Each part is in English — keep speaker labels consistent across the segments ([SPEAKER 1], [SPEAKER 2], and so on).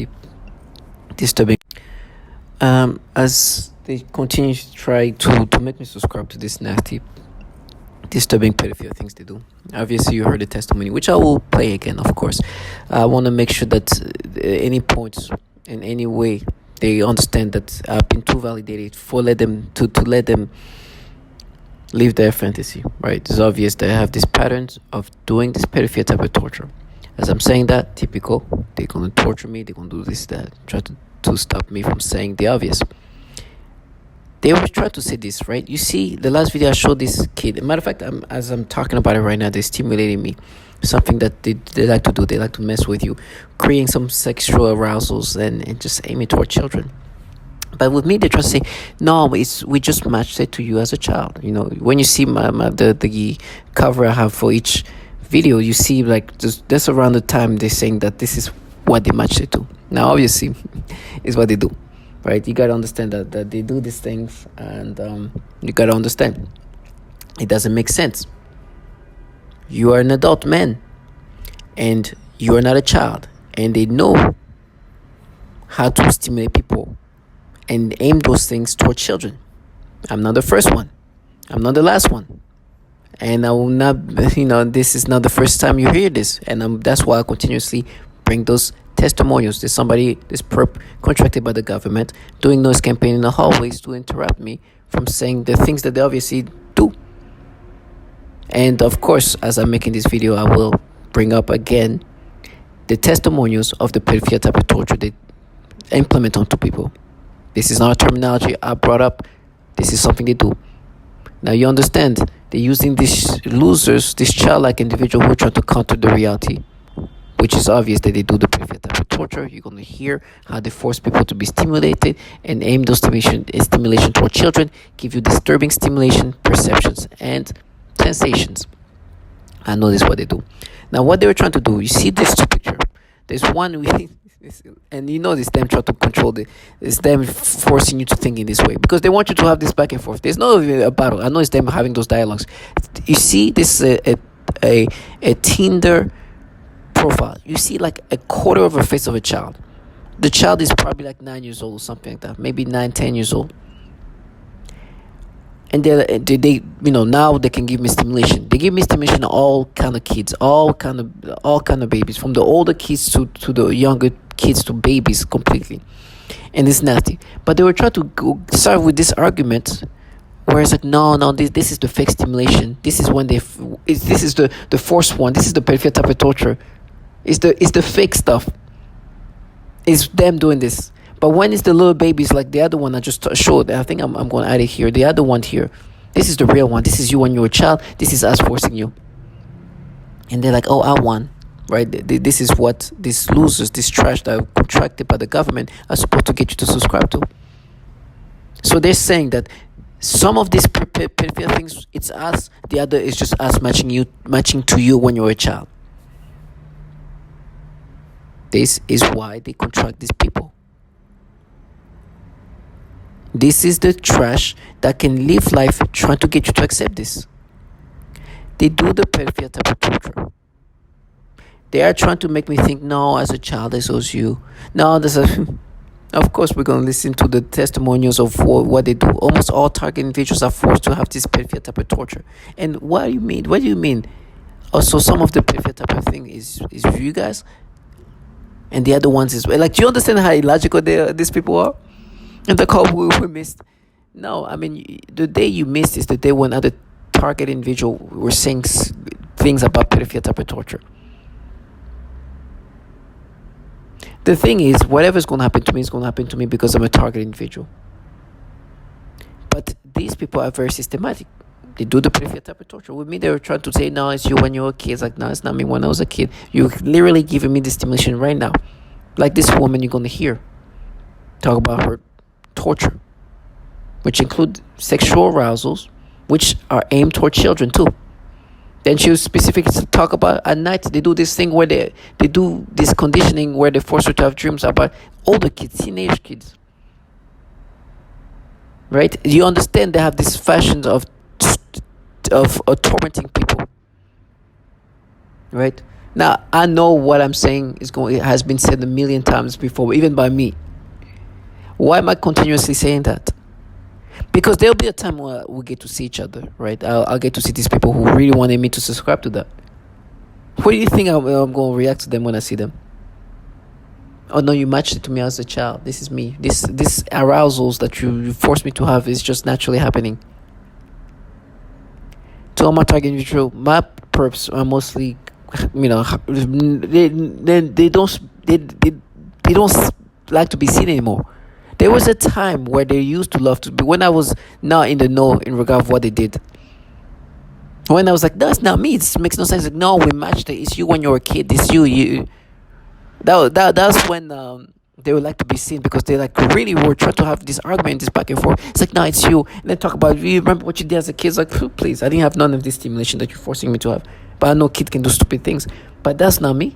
[SPEAKER 1] nasty, disturbing. As they continue to try to make me subscribe to this nasty, disturbing pedophilia things they do. Obviously, you heard the testimony, which I will play again, of course. I want to make sure that any points in any way they understand that I've been too validated for let them live their fantasy, right? It's obvious they have this pattern of doing this pedophilia type of torture. As I'm saying that, typical, they're going to torture me, they're going to do this, that, try to stop me from saying the obvious. They always try to say this, right? You see, the last video I showed this kid. Matter of fact, as I'm talking about it right now, they're stimulating me. Something that they like to do. They like to mess with you, creating some sexual arousals and just aiming toward children. But with me, they try to say, no, we just matched it to you as a child. You know, when you see the cover I have for each video, you see like that's around the time they're saying that this is what they matched it to. Now, obviously, is what they do. Right, you gotta understand that they do these things, and you gotta understand it doesn't make sense. You are an adult man, and you are not a child, and they know how to stimulate people and aim those things toward children. I'm not the first one. I'm not the last one, and I will not. This is not the first time you hear this, and that's why I continuously bring those testimonials. There's somebody, this perp contracted by the government, doing noise campaign in the hallways to interrupt me from saying the things that they obviously do. And of course, as I'm making this video, I will bring up again the testimonials of the pedophilia type of torture they implement onto people. This is not a terminology I brought up. This is something they do. Now you understand, they're using these losers, this childlike individual who are trying to counter the reality, which is obvious that they do the pedophilia type of torture. You're going to hear how they force people to be stimulated and aim those stimulation toward children, give you disturbing stimulation, perceptions, and sensations. I know this is what they do. Now, what they were trying to do, you see this picture. There's one, and you know this them trying to control it's them forcing you to think in this way because they want you to have this back and forth. There's no a battle. I know it's them having those dialogues. You see, this is a Tinder profile. You see like a quarter of a face of a child. The child is probably like 9 years old or something like that, maybe 9-10 years old, and they now they can give me stimulation. They give me stimulation to all kind of kids, all kind of babies, from the older kids to the younger kids to babies completely, and it's nasty. But they were trying to start with this argument where it's like, no, this is the fake stimulation. This is when this is the forced one. This is the pedophilia type of torture. It's the fake stuff. It's them doing this. But when it's the little babies like the other one I just showed, I think I'm going to add it here. The other one here, this is the real one. This is you when you're a child. This is us forcing you. And they're like, oh, I won. Right? This is what these losers, this trash that are contracted by the government are supposed to get you to subscribe to. So they're saying that some of these pedophilia things, it's us. The other is just us matching to you when you're a child. This is why they contract these people. This is the trash that can live life trying to get you to accept this. They do the pedophilia type of torture. They are trying to make me think, no, as a child, this was you. No, of course, we're going to listen to the testimonials of what they do. Almost all target individuals are forced to have this pedophilia type of torture. And what do you mean? What do you mean? Also, some of the pedophilia type of thing is you guys, and the other ones is like. Do you understand how illogical these people are? And the call we missed. No, I mean the day you missed is the day when other target individual were saying things about pedophilia type of torture. The thing is, whatever's going to happen to me is going to happen to me because I'm a target individual. But these people are very systematic. They do the pedophilia type of torture. With me, they were trying to say, no, it's you when you were a kid. It's like, no, it's not me when I was a kid. You're literally giving me the stimulation right now. Like this woman you're going to hear talk about her torture, which include sexual arousals, which are aimed toward children too. Then she was specifically to talk about at night they do this thing where they do this conditioning where they force her to have dreams about older kids, teenage kids. Right? You understand they have this fashion of tormenting people. Right? Now I know what I'm saying is going. It has been said a million times before, even by me. Why am I continuously saying that? Because there'll be a time where we get to see each other, right? I'll get to see these people who really wanted me to subscribe to that. What do you think I'm going to react to them when I see them? Oh no, you matched it to me as a child. This is me. This arousals that you force me to have is just naturally happening. To all my target individual, my perps are mostly, they don't like to be seen anymore. There was a time where they used to love to be. When I was not in the know in regard of what they did. When I was like, that's not me. It makes no sense. Like, no, we matched it. It's you when you were a kid. It's you. That's when they would like to be seen, because they like really were trying to have this argument, this back and forth. It's like, no, it's you. And then talk about, you remember what you did as a kid? It's like, please, I didn't have none of this stimulation that you're forcing me to have. But I know kid can do stupid things. But that's not me.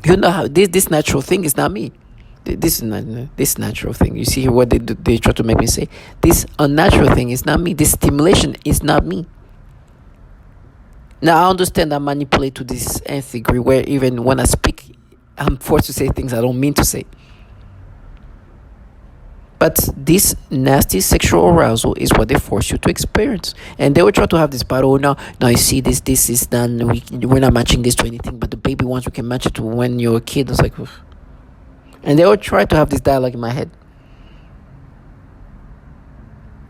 [SPEAKER 1] You know how this natural thing is not me. This natural thing. You see what they try to make me say. This unnatural thing is not me. This stimulation is not me. Now I understand I manipulate to this nth degree, where even when I speak, I'm forced to say things I don't mean to say. But this nasty sexual arousal is what they force you to experience. And they will try to have this battle. Now you see this is done. We're not matching this to anything, but the baby wants, we can match it to when you're a kid. It's like, oof. And they will try to have this dialogue in my head.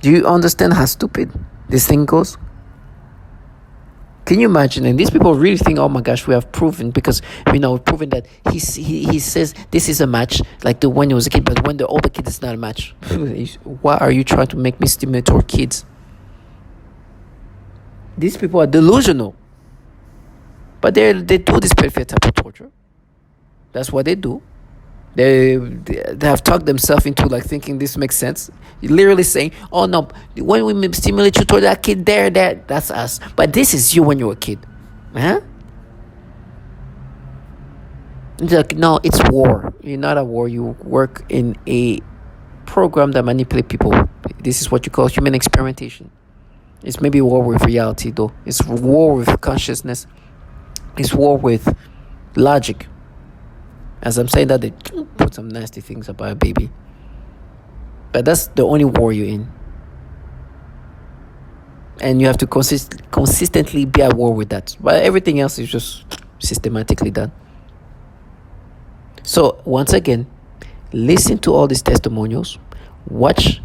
[SPEAKER 1] Do you understand how stupid this thing goes? Can you imagine? And these people really think, oh my gosh, we have proven, because proven that he says this is a match, like the when he was a kid, but when the older kid is not a match. Why are you trying to make me stimulate our kids? These people are delusional. But they do this perfect type of torture. That's what they do. They have talked themselves into like thinking this makes sense. You're literally saying, oh no, when we stimulate you toward that kid there, that's us. But this is you when you were a kid. Huh? It's like, no, it's war. You're not at war. You work in a program that manipulates people. This is what you call human experimentation. It's maybe war with reality, though. It's war with consciousness. It's war with logic. As I'm saying that, they put some nasty things about a baby. But that's the only war you're in. And you have to consistently be at war with that. But everything else is just systematically done. So, once again, listen to all these testimonials. Watch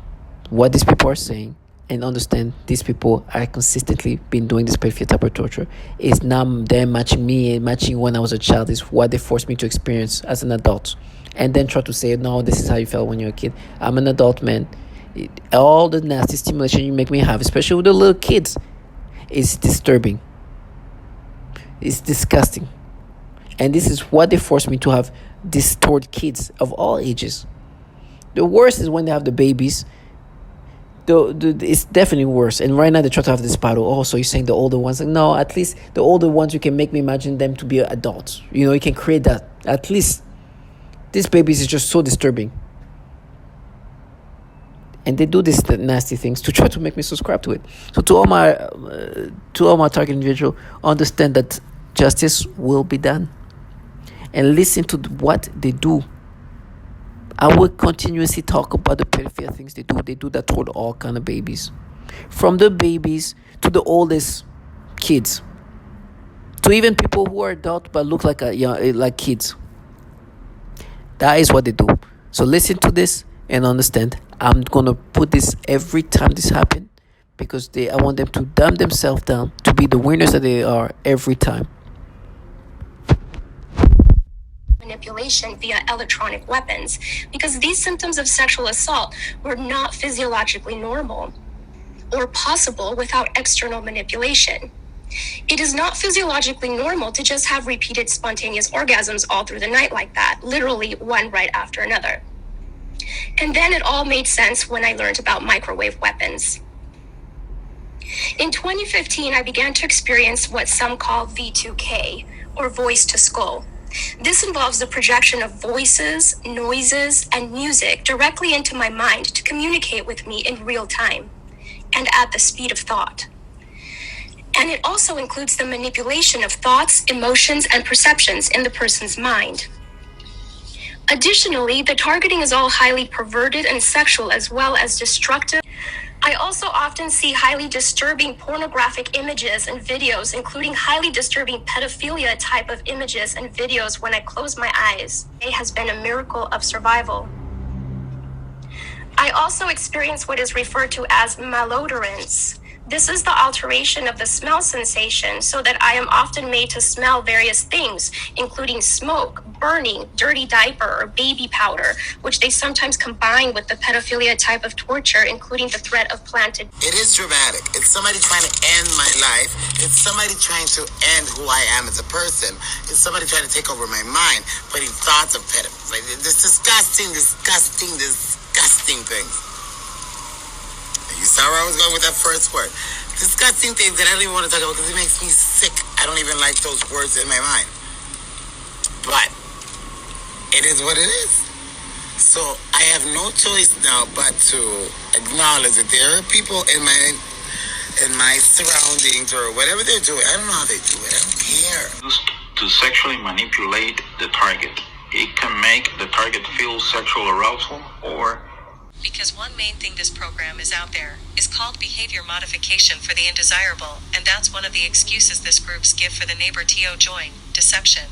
[SPEAKER 1] what these people are saying. And understand these people are consistently been doing this perfect type of torture. It's not them matching when I was a child. It's what they forced me to experience as an adult. And then try to say, no, this is how you felt when you were a kid. I'm an adult man. All the nasty stimulation you make me have, especially with the little kids, is disturbing. It's disgusting. And this is what they forced me to have this toward kids of all ages. The worst is when they have the babies. It's definitely worse. And right now they try to have this battle. Oh, so you're saying the older ones? Like, no, at least the older ones, you can make me imagine them to be adults. You can create that. At least these babies is just so disturbing. And they do these nasty things to try to make me subscribe to it. So to all my target individual, understand that justice will be done. And listen to what they do. I will continuously talk about the pedophile things they do. They do that toward all kind of babies, from the babies to the oldest kids, to even people who are adult but look like like kids. That is what they do. So listen to this and understand. I'm gonna put this every time this happens, because I want them to dumb themselves down to be the winners that they are every time.
[SPEAKER 2] Manipulation via electronic weapons, because these symptoms of sexual assault were not physiologically normal or possible without external manipulation. It is not physiologically normal to just have repeated spontaneous orgasms all through the night like that, literally one right after another. And then it all made sense when I learned about microwave weapons. In 2015, I began to experience what some call V2K, or voice to skull. This involves the projection of voices, noises, and music directly into my mind to communicate with me in real time and at the speed of thought. And it also includes the manipulation of thoughts, emotions, and perceptions in the person's mind. Additionally, the targeting is all highly perverted and sexual as well as destructive. I also often see highly disturbing pornographic images and videos, including highly disturbing pedophilia type of images and videos when I close my eyes. It has been a miracle of survival. I also experience what is referred to as malodorance. This is the alteration of the smell sensation so that I am often made to smell various things, including smoke, burning, dirty diaper, or baby powder, which they sometimes combine with the pedophilia type of torture, including the threat of planted.
[SPEAKER 3] It is dramatic. It's somebody trying to end my life. It's somebody trying to end who I am as a person. It's somebody trying to take over my mind, putting thoughts of pedophilia. Like, this disgusting thing. You saw where I was going with that first word. Disgusting things that I don't even want to talk about because it makes me sick. I don't even like those words in my mind. But it is what it is. So I have no choice now but to acknowledge that there are people in my surroundings or whatever they're doing. I don't know how they do it. I don't care.
[SPEAKER 4] To sexually manipulate the target. It can make the target feel sexual arousal or...
[SPEAKER 5] Because one main thing this program is out there is called behavior modification for the undesirable, and that's one of the excuses this groups give for the neighbor TO join, deception.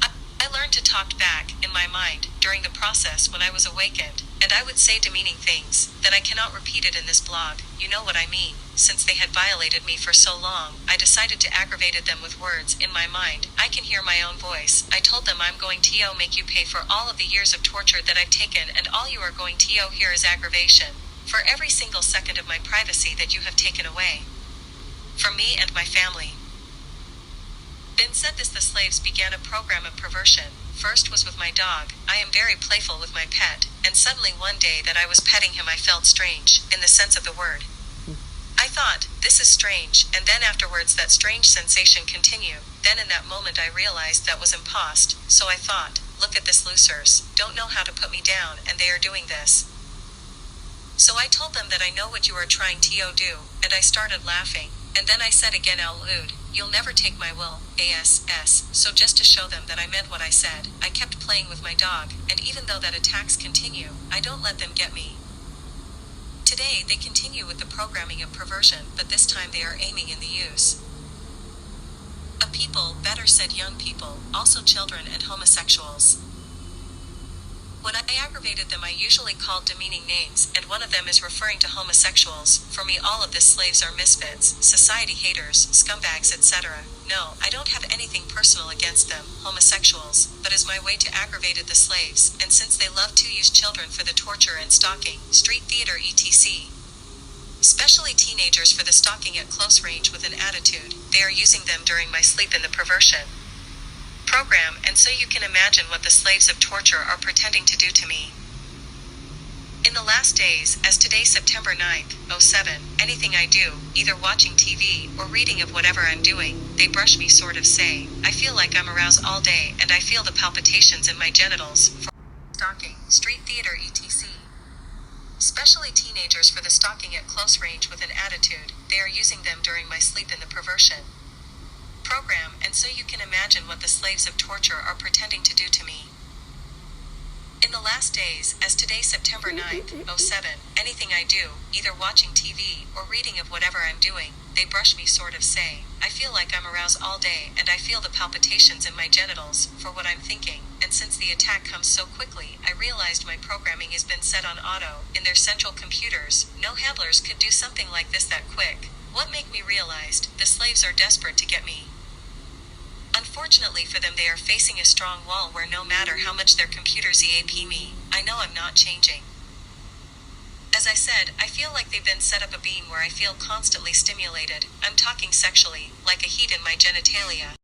[SPEAKER 5] I learned to talk back in my mind during the process when I was awakened, and I would say demeaning things that I cannot repeat it in this blog, you know what I mean. Since they had violated me for so long, I decided to aggravate them with words in my mind. I can hear my own voice. I told them I'm going to make you pay for all of the years of torture that I've taken, and all you are going to hear is aggravation. For every single second of my privacy that you have taken away. From me and my family. Then said this, the slaves began a program of perversion. First was with my dog. I am very playful with my pet, and suddenly one day that I was petting him I felt strange, in the sense of the word. I thought, this is strange, and then afterwards that strange sensation continued. Then in that moment I realized that was impost, so I thought, look at this losers, don't know how to put me down, and they are doing this. So I told them that I know what you are trying to do, and I started laughing, and then I said again out loud, you'll never take my will, ass. So just to show them that I meant what I said, I kept playing with my dog, and even though that attacks continue, I don't let them get me. Today, they continue with the programming of perversion, but this time they are aiming in the use of people, better said young people, also children and homosexuals. When I aggravated them I usually called demeaning names, and one of them is referring to homosexuals. For me all of this slaves are misfits, society haters, scumbags, etc. No, I don't have anything personal against them, homosexuals, but as my way to aggravate the slaves, and since they love to use children for the torture and stalking, street theater etc. Especially teenagers for the stalking at close range with an attitude, they are using them during my sleep in the perversion program, and so you can imagine what the slaves of torture are pretending to do to me. In the last days, as today September 9th, 07, anything I do, either watching TV or reading of whatever I'm doing, they brush me sort of say, I feel like I'm aroused all day and I feel the palpitations in my genitals for stalking, street theater etc. Especially teenagers for the stalking at close range with an attitude, they are using them during my sleep in the perversion program, and so you can imagine what the slaves of torture are pretending to do to me. In the last days, as today September 9th, 07, anything I do, either watching TV or reading of whatever I'm doing, they brush me sort of say, I feel like I'm aroused all day and I feel the palpitations in my genitals for what I'm thinking, and since the attack comes so quickly, I realized my programming has been set on auto, in their central computers. No handlers could do something like this that quick. What made me realized, the slaves are desperate to get me. Unfortunately for them they are facing a strong wall where no matter how much their computers EAP me, I know I'm not changing. As I said, I feel like they've been set up a beam where I feel constantly stimulated. I'm talking sexually, like a heat in my genitalia.